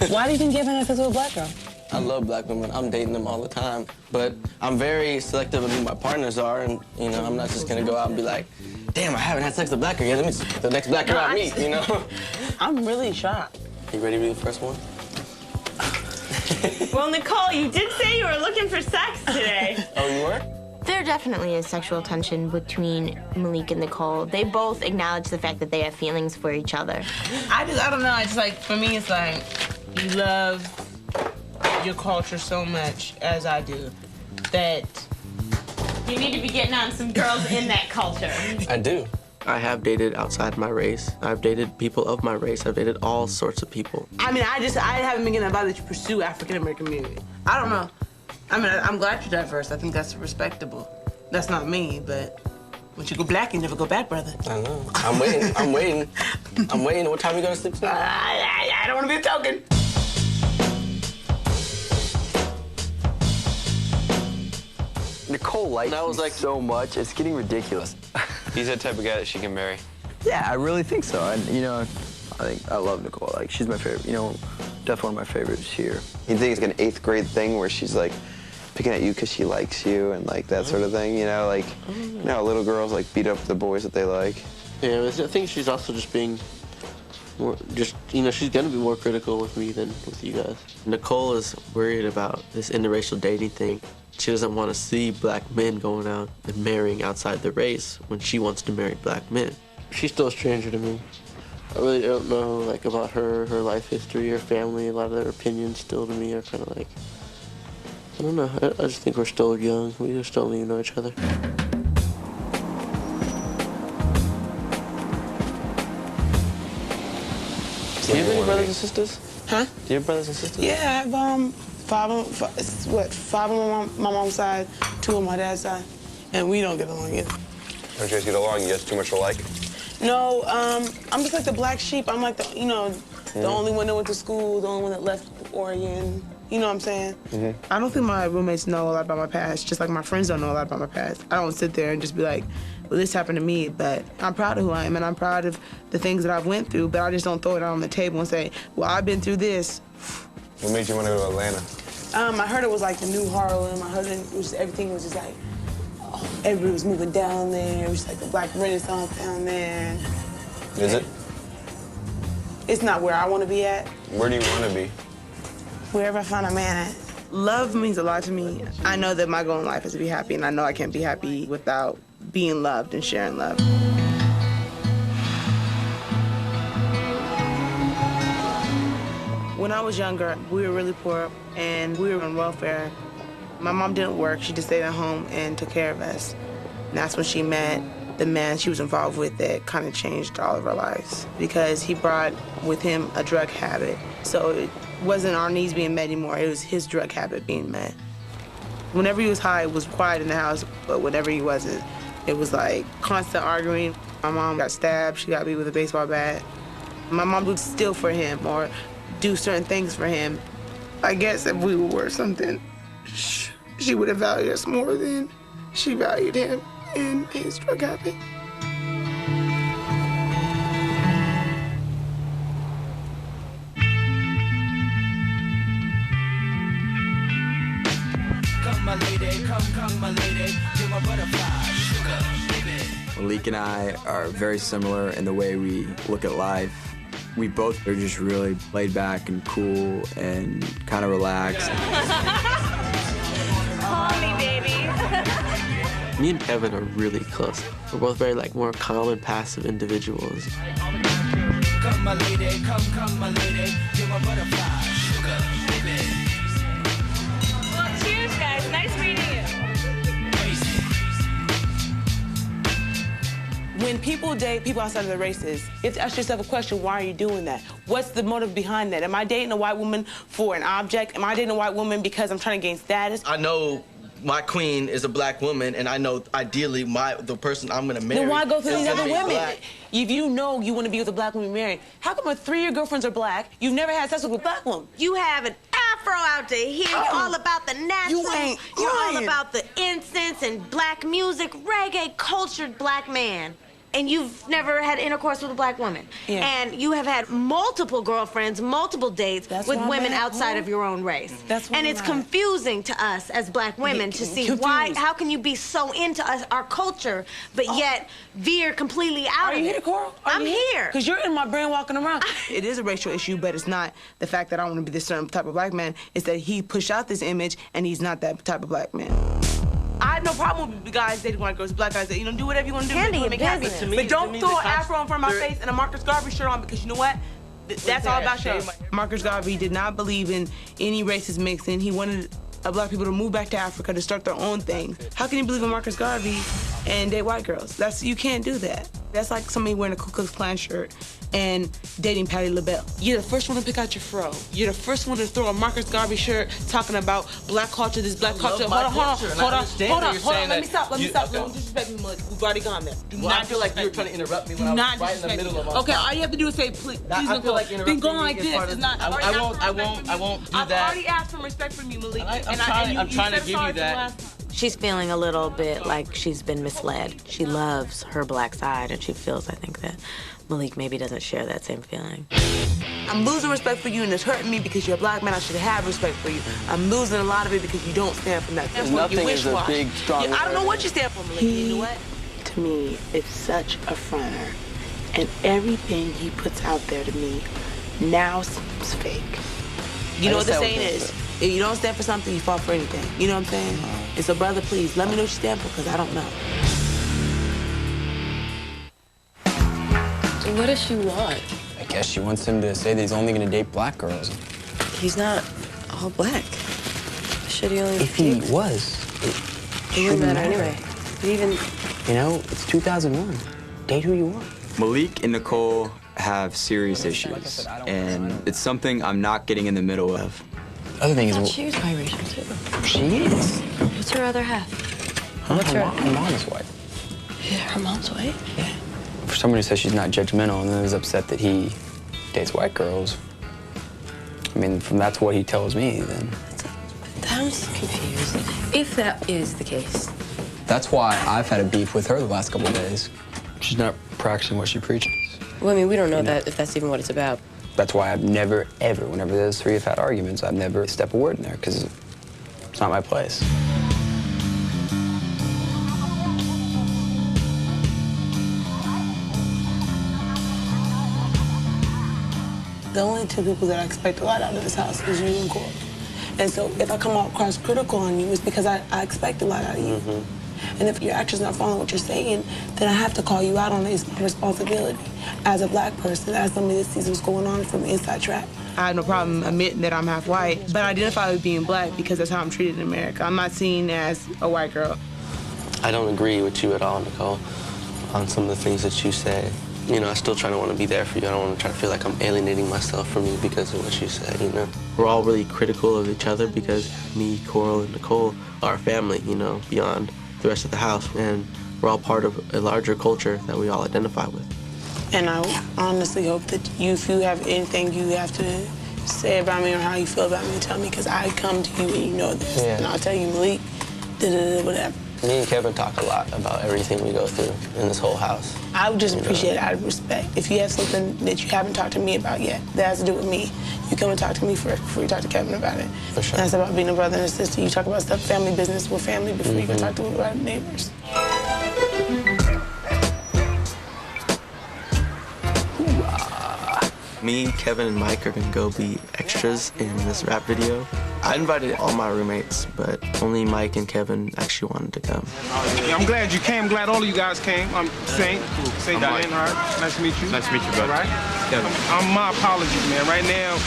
Why do you think you haven't had sex with a black girl? I love black women. I'm dating them all the time. But I'm very selective of who my partners are, and, you know, I'm not just gonna go out and be like, damn, I haven't had sex with a black girl yet. Let me see the next black girl I meet, you know? I'm really shocked. You ready to be the first one? Well, Nicole, you did say you were looking for sex today. Oh, you were? There definitely is sexual tension between Malik and Nicole. They both acknowledge the fact that they have feelings for each other. I don't know. It's like, for me, it's like, you love your culture so much, as I do, that You need to be getting on some girls in that culture. I do. I have dated outside my race. I've dated people of my race. I've dated all sorts of people. I mean, I haven't been getting invited to pursue African-American community. I don't know. I mean, I'm glad you're diverse. I think that's respectable. That's not me, but once you go black, you never go back, brother. I know. I'm waiting. I'm waiting. I'm waiting. What time are you going to sleep tonight? I don't want to be a token. Nicole likes me like so much, it's getting ridiculous. He's that type of guy that she can marry. Yeah, I really think so. And, you know, I love Nicole. Like, she's my favorite, you know, definitely one of my favorites here. You think it's like an 8th grade thing where she's like picking at you because she likes you and like that sort of thing, you know? Like, you know, little girls like beat up the boys that they like. Yeah, I think she's also just being more, you know, she's gonna be more critical with me than with you guys. Nicole is worried about this interracial dating thing. She doesn't want to see black men going out and marrying outside the race when she wants to marry black men. She's still a stranger to me. I really don't know, like, about her life history, her family. A lot of their opinions still to me are kind of like, I don't know. I just think we're still young. We just don't even know each other. Do you have any brothers and sisters? Huh? Do you have brothers and sisters? Yeah, I have five on my mom's side, 2 on my dad's side, and we don't get along either. Don't you guys get along? You guys too much alike? No, I'm just like the black sheep. I'm like the, you know, the only one that went to school, the only one that left Oregon. You know what I'm saying? I don't think my roommates know a lot about my past, just like my friends don't know a lot about my past. I don't sit there and just be like, well, this happened to me, but I'm proud of who I am, and I'm proud of the things that I've went through, but I just don't throw it out on the table and say, well, I've been through this. What made you want to go to Atlanta? I heard it was like the new Harlem. I heard everything was just like, everybody was moving down there. It was like the Black Renaissance down there. Is it? It's not where I want to be at. Where do you want to be? Wherever I find a man at. Love means a lot to me. I know that my goal in life is to be happy, and I know I can't be happy without being loved and sharing love. When I was younger, we were really poor, and we were on welfare. My mom didn't work. She just stayed at home and took care of us. And that's when she met the man she was involved with that kind of changed all of our lives, because he brought with him a drug habit. So it wasn't our needs being met anymore. It was his drug habit being met. Whenever he was high, it was quiet in the house, but whenever he wasn't, it was like constant arguing. My mom got stabbed. She got beat with a baseball bat. My mom would steal for him or do certain things for him. I guess if we were worth something, she would have valued us more than she valued him and his drug habit. Come, my lady, come, my lady, you're my butterfly, sugar, baby. Malik and I are very similar in the way we look at life. We both are just really laid back and cool and kind of relaxed. Call me, baby. Me and Kevin are really close. We're both very, like, more calm and passive individuals. Come, my lady, come, my lady, you're my butterfly, sugar, baby. Well, cheers, guys. Nice meeting you. When people date people outside of their races, you have to ask yourself a question, why are you doing that? What's the motive behind that? Am I dating a white woman for an object? Am I dating a white woman because I'm trying to gain status? I know my queen is a black woman, and I know ideally the person I'm gonna marry. Then why go through is these gonna other be women? black. If you know you want to be with a black woman married, how come 3 of your girlfriends are black, you've never had sex with a black woman? You have an afro out there here. You're all about the natural. You ain't You're all lying. about the incense and black music, reggae, cultured black man. and you've never had intercourse with a black woman. Yeah. And you have had multiple girlfriends, multiple dates That's with why I'm women at outside home. of your own race. That's why and I'm it's at. confusing to us as black women to see Confused. how can you be so into us, our culture, but yet veer completely out Are of you it. here, Coral? I'm here. Because you're in my brain walking around. It is a racial issue, but it's not the fact that I want to be this certain type of black man. It's that he pushed out this image, and he's not that type of black man. I have no problem with guys dating white girls, black guys. Do whatever you want to do. Handle Make your it happen. business. But don't throw an afro in front of my face and a Marcus Garvey shirt on, because you know what? That's all about you. Marcus Garvey did not believe in any racist mixing. He wanted black people to move back to Africa to start their own thing. How can you believe in Marcus Garvey and date white girls? You can't do that. That's like somebody wearing a Ku Klux Klan shirt and dating Patti LaBelle. You're the first one to pick out your fro. You're the first one to throw a Marcus Garvey shirt talking about black culture, this black culture. Hold on. Let me stop. Don't disrespect me, Mud. We've already gone there. I feel like you were trying to interrupt me when I was right in the middle of my Okay, all you have to do is say, please don't go. Then go like this. It's not. I won't do I've that. already asked for respect from you, Malik. I'm trying to give you that. She's feeling a little bit like she's been misled. She loves her black side, and she feels, I think, that Malik maybe doesn't share that same feeling. I'm losing respect for you, and it's hurting me because you're a black man. I should have respect for you. I'm losing a lot of it because you don't stand for nothing. Nothing is a big, strong I don't know what you stand for, Malik. You know what? To me, is such a fronter, and everything he puts out there to me now seems fake. You know what the saying is? If you don't stand for something, you fall for anything. You know what I'm saying? And so, brother, please, let me know what you stand for, because I don't know. So what does she want? I guess she wants him to say that he's only gonna date black girls. He's not all black. Should he only If he was, it wouldn't matter anyway. But even... you know, it's 2001. Date who you want. Malik and Nicole have serious issues, and it's something I'm not getting in the middle of. The other thing is, she was biracial too. She is. What's her other half? Huh? Her mom is white. Yeah, her mom's white? Yeah. For someone who says she's not judgmental and then is upset that he dates white girls, I mean, that's what he tells me, then. I'm just confused. If that is the case. That's why I've had a beef with her the last couple of days. She's not practicing what she preaches. Well, I mean, we don't know that if that's even what it's about. That's why I've never, ever, whenever those three have had arguments, I've never stepped a word in there, because it's not my place. The only two people that I expect a lot out of this house is you and Coral. And so if I come across critical on you, it's because I expect a lot out of you. And if your actions not following what you're saying, then I have to call you out on it. It's my responsibility as a black person, as somebody that sees what's going on from the inside track. I have no problem admitting that I'm half white, but I identify with being black because that's how I'm treated in America. I'm not seen as a white girl. I don't agree with you at all, Nicole, on some of the things that you say. You know, I still try to want to be there for you. I don't want to try to feel like I'm alienating myself from you because of what you say, you know? We're all really critical of each other because me, Coral, and Nicole are a family, you know, beyond the rest of the house. And we're all part of a larger culture that we all identify with. And I honestly hope that if you have anything you have to say about me or how you feel about me, tell me, because I come to you and you know this. Yeah. And I'll tell you, Malik, whatever. Me and Kevin talk a lot about everything we go through in this whole house. I would just appreciate it out of respect. If you have something that you haven't talked to me about yet that has to do with me, you come and talk to me first before you talk to Kevin about it. For sure. That's about being a brother and a sister. You talk about stuff, family business with family before you can talk to about neighbors. Me, Kevin, and Mike are gonna go be extras in this rap video. I invited all my roommates, but only Mike and Kevin actually wanted to come. Yeah, I'm glad you came. I'm glad all of you guys came. I'm Saint Diane. All right. Nice to meet you. Nice to meet you, brother. All right. Kevin. My apologies, man. Right now,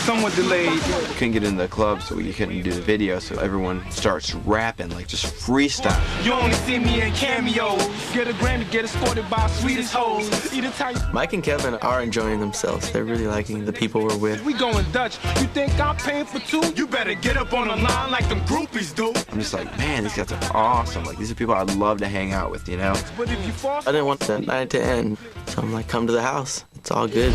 somewhat delayed. Couldn't get in the club, so we couldn't do the video, so everyone starts rapping, like just freestyle. You only see me in cameos. Get a Grammy, get escorted by sweetest hoes. Eat a tight. Mike and Kevin are enjoying themselves. They're really liking the people we're with. We going Dutch. You think I'm paying for two? You better get up on the line like them groupies do. I'm just like, man, these guys are awesome. Like, these are people I'd love to hang out with, you know? But if you fall, I didn't want the night to end, so I'm like, come to the house. It's all good.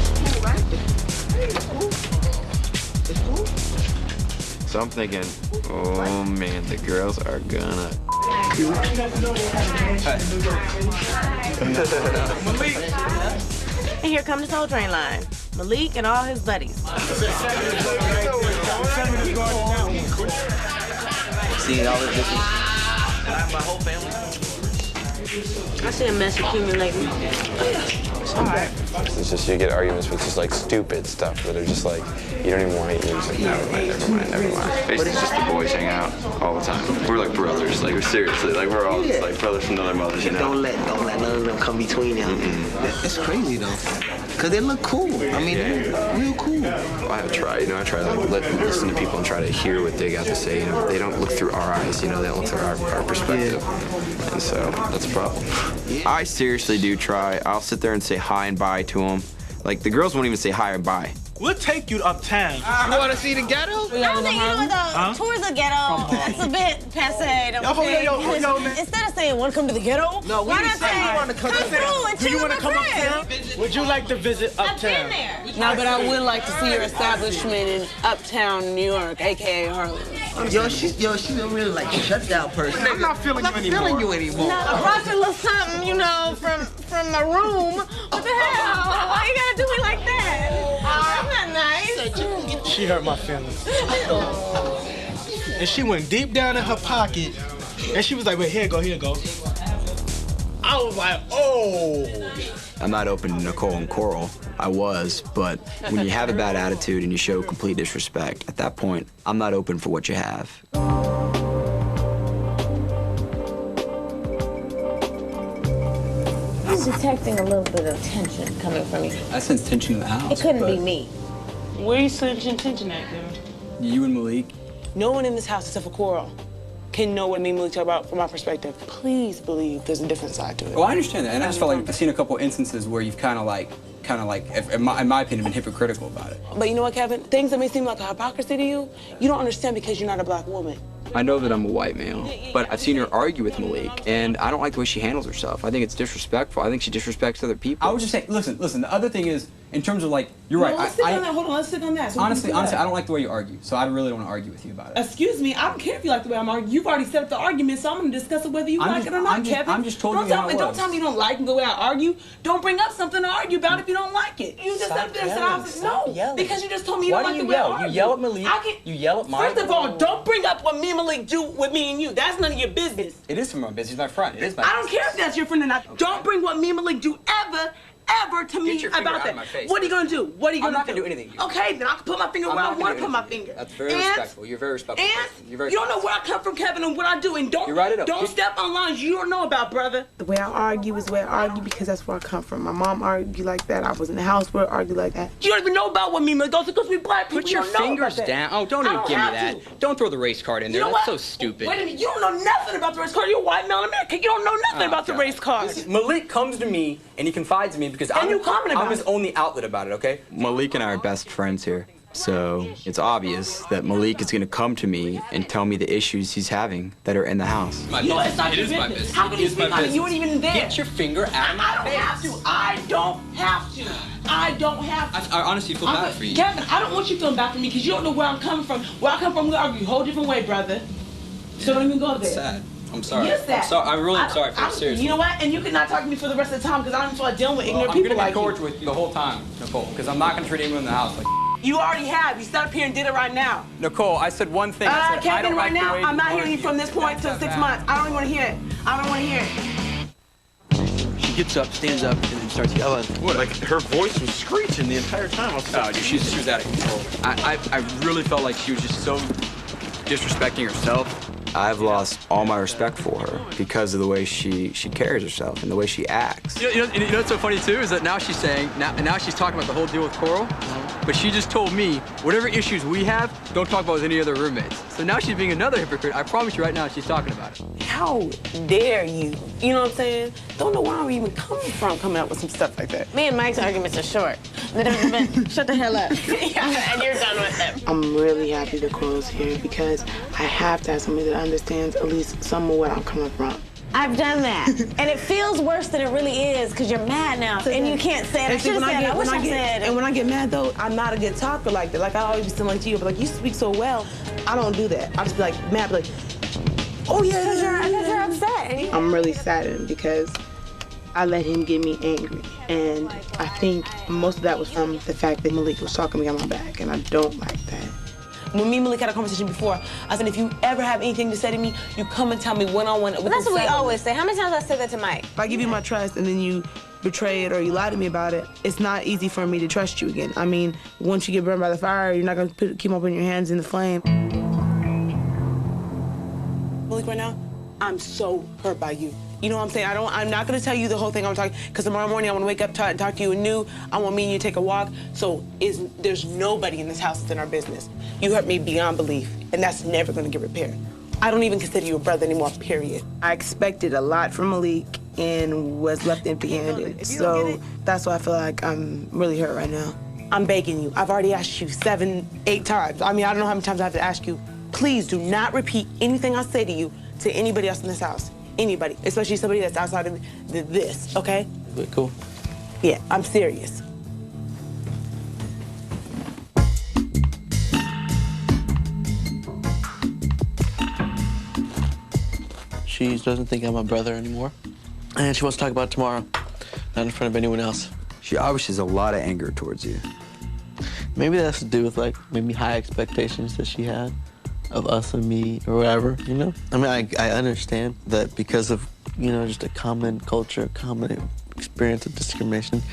So I'm thinking, oh man, the girls are gonna. And here come the Soul Train line. Malik and all his buddies. Seeing all of this. My whole family. I see a mess accumulating. It's just you get arguments with just like stupid stuff that are just like you don't even want to. You're just like never mind. Basically, it's just the boys hang out all the time. We're like brothers. Like we're seriously, like we're all just like brothers from another mothers. You know. Don't let none of them come between them. It's crazy though, cause they look cool. I mean, they're real cool. I try to like listen to people and try to hear what they got to say. You know, they don't look through our eyes. You know, they don't look through our perspective, and so that's a problem. I seriously do try. I'll sit there and say hi and bye to them. Like the girls won't even say hi or bye. We'll take you uptown. You want to see the ghetto? I don't think, you know what, though, towards the ghetto, that's a bit passe, don't you think? Yo, man. Instead of saying, want to come to the ghetto, No, we why didn't not say we say, want to come come to through and Do chill you with want to my come friends? uptown? Would you like to visit I've uptown? been there. No, but I would like to see your establishment in Uptown, New York, a.k.a. Harlem. Yo, she's a really like shut down person. I'm not feeling you anymore. Feeling you anymore. I brought you a little something, you know, from my room. What the hell? Why you gotta do me like that? That's not nice. She hurt my feelings. And she went deep down in her pocket, and she was like, wait, here you go. I was like, oh. I'm not open to Nicole and Coral. I was, but when you have a bad attitude and you show complete disrespect, at that point, I'm not open for what you have. I'm detecting a little bit of tension coming from you. I sense tension in the house. It couldn't be me. Where are you sensing tension at, girl? You and Malik? No one in this house except for Coral can know what me and Malik talk about from my perspective. Please believe there's a different side to it. Well, I understand that, and I just felt like I've seen a couple instances where you've kind of like, in my opinion, been hypocritical about it. But you know what, Kevin? Things that may seem like a hypocrisy to you, you don't understand because you're not a black woman. I know that I'm a white male, but I've seen her argue with Malik, and I don't like the way she handles herself. I think it's disrespectful. I think she disrespects other people. I was just saying, listen, the other thing is, in terms of like, you're right. Let's stick on that. Hold on, let's stick on that. So honestly, I don't like the way you argue, so I really don't want to argue with you about it. Excuse me, I don't care if you like the way I'm arguing. You've already set up the argument, so I'm going to discuss it whether you like it or not, Kevin. I'm just told you how it Don't was. tell me you don't like the way I argue. Don't bring up something to argue about if you don't like it. You just up there and said I was no, because you just told me you don't like the way I argue. You yell at Malik. You yell at Mike. First of all, don't bring up what me and Malik do with me and you. That's none of your business. It is from my business. He's my friend. It is my I don't care if that's your friend or not. Don't bring what me and Malik do ever to me about that. What are you gonna do? What are you gonna do? I'm not gonna do anything. Okay, then I can put my finger where I want to put my finger. That's very respectful. You're very respectful. And you don't know where I come from, Kevin, and what I do, and don't step on lines you don't know about, brother. The way I argue is the way I argue because that's where I come from. My mom argued like that. I was in the house where I argued like that. You don't even know about what me and Malik goes because we black people. Put your fingers down. Oh, don't even give me that. Don't throw the race card in there. That's so stupid. Wait a minute, you don't know nothing about the race card. You're a white male American. You don't know nothing about the race card. Listen, Malik comes to me and he confides in me because I'm his only outlet about it, okay? Malik and I are best friends here. So it's obvious that Malik is going to come to me and tell me the issues he's having that are in the house. It's not your business. How can you speak on it? You weren't even there. Get your finger out of my face. I don't have to. I honestly feel bad for you. Kevin, I don't want you feeling bad for me because you don't know where I'm coming from. Where I come from, we argue a whole different way, brother. So don't even go there. That's sad. I'm sorry. You're sad. I'm sorry. I really am sorry for it, seriously. You know what? And you cannot talk to me for the rest of the time because I don't feel like dealing with ignorant people like you. I'm going to be cordial with you the whole time, Nicole, because I'm not going to treat anyone in the house like you already have. You sat up here and did it right now. Nicole, I said one thing. I said, Kevin, right now, I'm not hearing you from this point till 6 months. I don't even want to hear it. I don't want to hear it. She gets up, stands up, and then starts yelling. What? Like her voice was screeching the entire time. Oh, dude, she was out of control. I really felt like she was just so disrespecting herself. I've lost all my respect for her because of the way she carries herself and the way she acts. You know what's so funny too is that now she's saying now she's talking about the whole deal with Coral, but she just told me whatever issues we have, don't talk about with any other roommates. So now she's being another hypocrite. I promise you right now, she's talking about it. How dare you? You know what I'm saying? Don't know where I'm even coming from coming up with some stuff like that. Me and Mike's arguments are short. Shut the hell up. And you're done with them. I'm really happy that Coral's here because I have to have somebody that understands at least some of what I'm coming from. I've done that. And it feels worse than it really is because you're mad now. And you can't say it. I should have said it. I wish I said it. And when I get mad, though, I'm not a good talker like that. Like, I always be similar to you, but like, you speak so well. I don't do that. I just be like, mad, be like, Oh yeah, because you're upset. I'm really saddened because I let him get me angry. And I think most of that was from the fact that Malik was talking behind my back, and I don't like that. When me and Malik had a conversation before, I said, if you ever have anything to say to me, you come and tell me one-on-one. That's what we always say. How many times I said that to Mike? If I give you my trust and then you betray it or you lie to me about it, it's not easy for me to trust you again. I mean, once you get burned by the fire, you're not gonna keep up in your hands in the flame. Malik, right now, I'm so hurt by you. You know what I'm saying? I'm not gonna tell you the whole thing I'm talking, because tomorrow morning I wanna wake up and talk to you anew. I want me and you to take a walk. So there's nobody in this house that's in our business. You hurt me beyond belief, and that's never gonna get repaired. I don't even consider you a brother anymore, period. I expected a lot from Malik and was left empty-handed. So that's why I feel like I'm really hurt right now. I'm begging you. I've already asked you 7, 8 times. I mean, I don't know how many times I have to ask you. Please do not repeat anything I say to you to anybody else in this house. Anybody, especially somebody that's outside of this, okay? Cool. Yeah, I'm serious. She doesn't think I'm my brother anymore. And she wants to talk about it tomorrow, not in front of anyone else. She obviously has a lot of anger towards you. Maybe that has to do with, like, maybe high expectations that she had of us and me or whatever, you know? I mean, I understand that because of, you know, just a common culture, common experience of discrimination,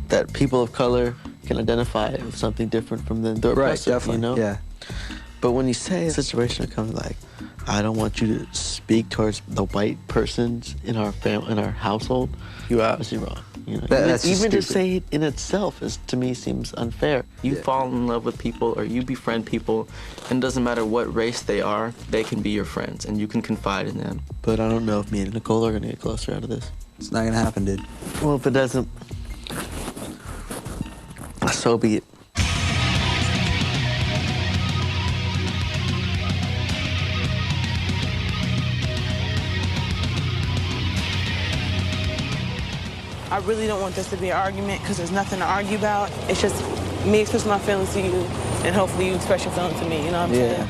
that people of color can identify with something different from the oppressor, right, definitely, you know? Yeah. But when you say a situation that comes like, I don't want you to speak towards the white persons in our household, you're obviously wrong. You know? That's even to stupid. say it in itself is, to me, seems unfair. You fall in love with people or you befriend people, and it doesn't matter what race they are, they can be your friends and you can confide in them. But I don't know if me and Nicole are gonna get closer out of this. It's not gonna happen, dude. Well, if it doesn't, so be it. I really don't want this to be an argument because there's nothing to argue about. It's just me expressing my feelings to you, and hopefully you express your feelings to me, you know what I'm saying?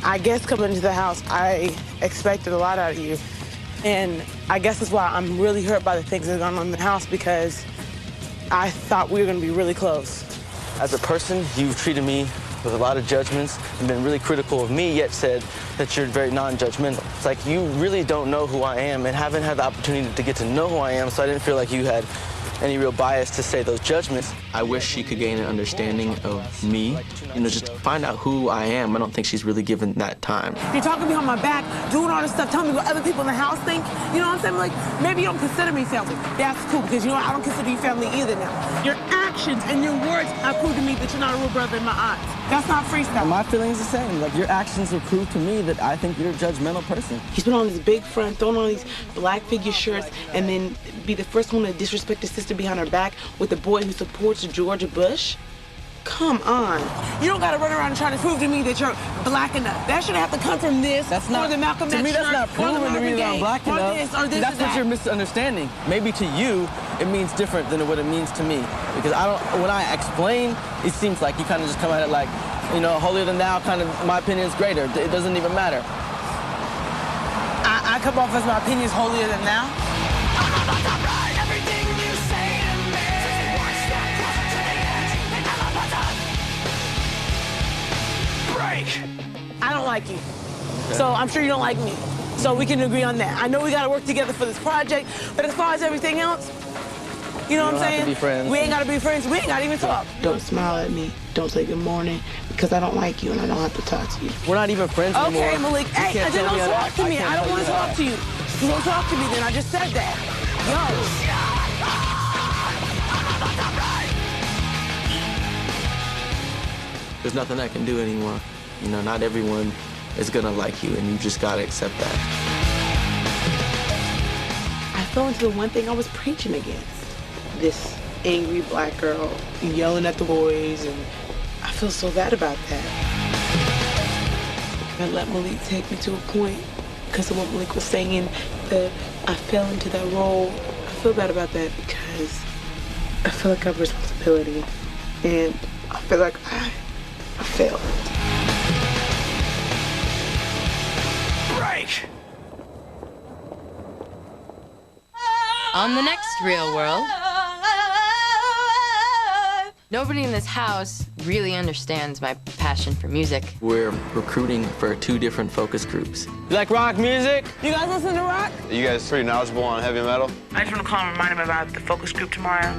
I guess coming into the house, I expected a lot out of you. And I guess that's why I'm really hurt by the things that are going on in the house, because I thought we were gonna be really close. As a person, you've treated me with a lot of judgments and been really critical of me, yet said that you're very non-judgmental. It's like you really don't know who I am and haven't had the opportunity to get to know who I am, so I didn't feel like you had any real bias to say those judgments. I wish she could gain an understanding of me, you know, just find out who I am. I don't think she's really given that time. You're talking behind my back, doing all this stuff, telling me what other people in the house think. You know what I'm saying? Like, maybe you don't consider me family. That's cool, because you know what? I don't consider you family either now. Your actions and your words have proved to me that you're not a real brother in my eyes. That's not freestyle. My feeling's the same. Like, your actions have proved to me that I think you're a judgmental person. He's been on this big front, throwing on these black figure shirts, and then be the first one to disrespect his sister behind her back with the boy who supports Georgia Bush. Come on. You don't gotta run around and try to prove to me that you're black enough. That should have to come from this, That's not, or the Malcolm to X me, that's shirt, not or proving the to me Marvin that I'm Gaye, black or enough. this, or this, That's or what that. you're misunderstanding. Maybe to you, it means different than what it means to me. Because when I explain, it seems like you kind of just come at it like, you know, holier than thou, kind of, my opinion is greater. It doesn't even matter. I come off as my opinion's holier than thou? I don't like you. So I'm sure you don't like me. So we can agree on that. I know we gotta work together for this project, but as far as everything else, you know what I'm saying? To be friends. We ain't gotta be friends. We ain't gotta even talk. Don't smile at me. Don't say good morning, because I don't like you and I don't have to talk to you. We're not even friends anymore. Okay, Malik. You Hey, can't then tell don't me talk to me. I don't want to that. talk to you. You don't talk to me then. I just said that. There's nothing I can do anymore. You know, not everyone is gonna like you, and you just gotta accept that. I fell into the one thing I was preaching against. This angry black girl yelling at the boys, and I feel so bad about that. I let Malik take me to a point because of what Malik was saying, that I fell into that role. I feel bad about that because I feel like I have responsibility, and I feel like I failed. Break! On the next Real World, nobody in this house really understands my passion for music. We're recruiting for 2 different focus groups. You like rock music? You guys listen to rock? You guys pretty knowledgeable on heavy metal? I just want to call and remind him about the focus group tomorrow.